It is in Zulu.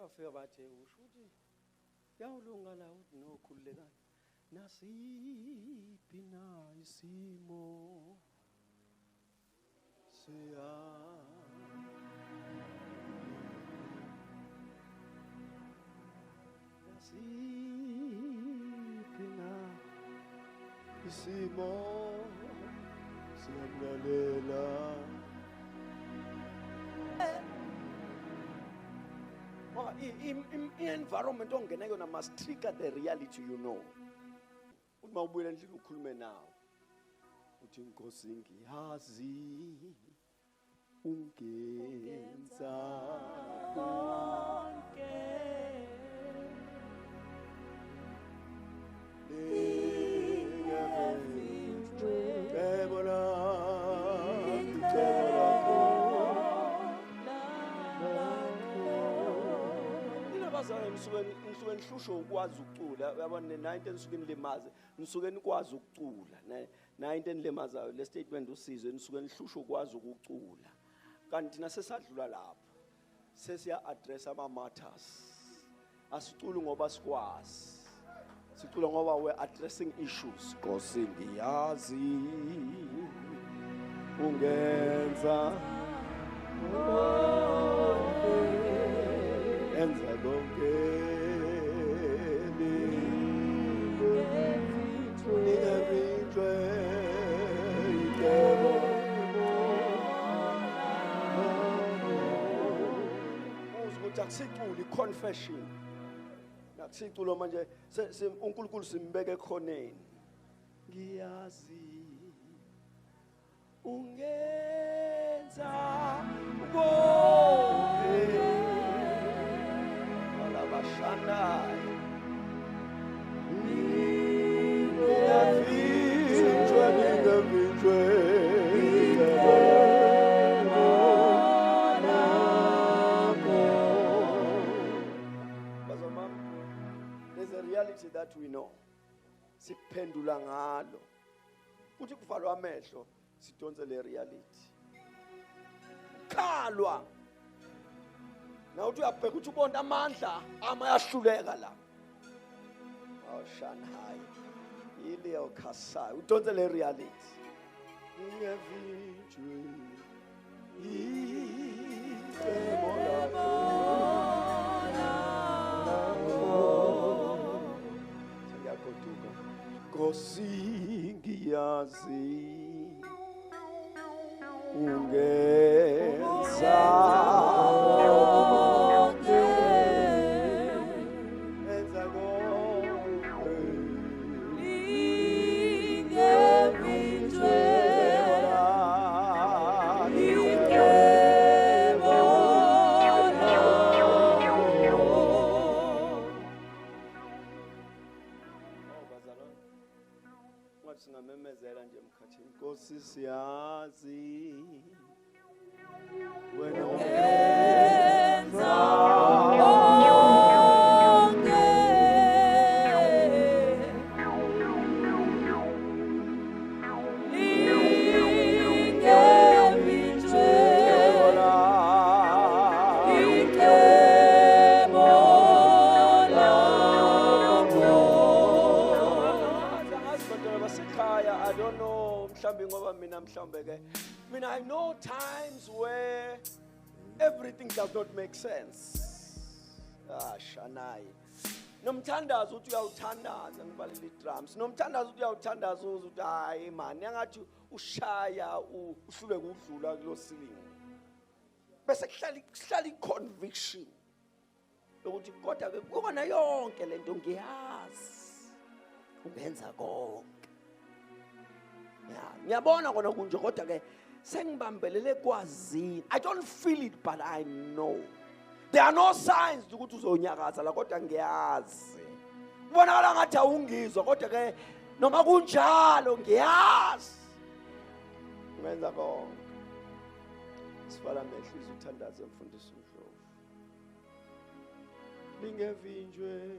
bafika bathe usho ukuthi yawulunga la uthi nokhululekana nasiphi na isimo nasiphi na isimo siyamlalela. I-environment ongena yona must trigger the reality, you know. Uma ubuye endlini ukhulume nawe uthi Nkosi ngiyazi ungenza konke nisuke nihlusho ukwazi ukucula yabona na into enisuke nilimaze nisuke nikwazi ukucula na into enilemazayo le statement usizwe nisuke nihlusho ukwazi ukucula kanti thina sesadlula lapho sesiya address ama matters asicula ngoba sikwazi sicula ngoba we addressing issues. Nkosi ngiyazi ungenza enza konke akusiculi confession nakusiculo manje uNkulunkulu simbeke ekhoneni ngiyazi ungenza konke alabashanayo that we know siphendula ngalo uthi kuvalwa amehlo sidonse le reality khalwa na uthi uyabheka ukuthi ubona amandla amayahluleka la Shanghai ile yokhasa udonse le reality ngevinjwe Nkosi ngiyazi ungenza konke enza konke lingevinjwe singamemezela nje emkhathini Nkosi siyazi wena ungenza konke lingevinjwe I don't know I know times where everything does not make sense. Shanai nomthandazo uthi uyawuthandaza ngibalile drums nomthandazo uthi uyawuthandaza uthi hayi man yangathi ushaya uhluleke ukudlula kulo ceiling bese kuhlala iconviction ukuthi kodwa ke kona yonke lento ngiyazi ungenza konke. Ngiyabona kona kunje kodwa ke sengibambelele kwazini. I don't feel it but I know. There are no signs ukuthi uzonyakaza la kodwa ngiyazi. Ubonakala ngathi awungizwa kodwa ke noma kunjalo ngiyazi. Ngenza konke. Sivala amehlo izithandaze mfundisi uNdlovu. Lingevinjwe.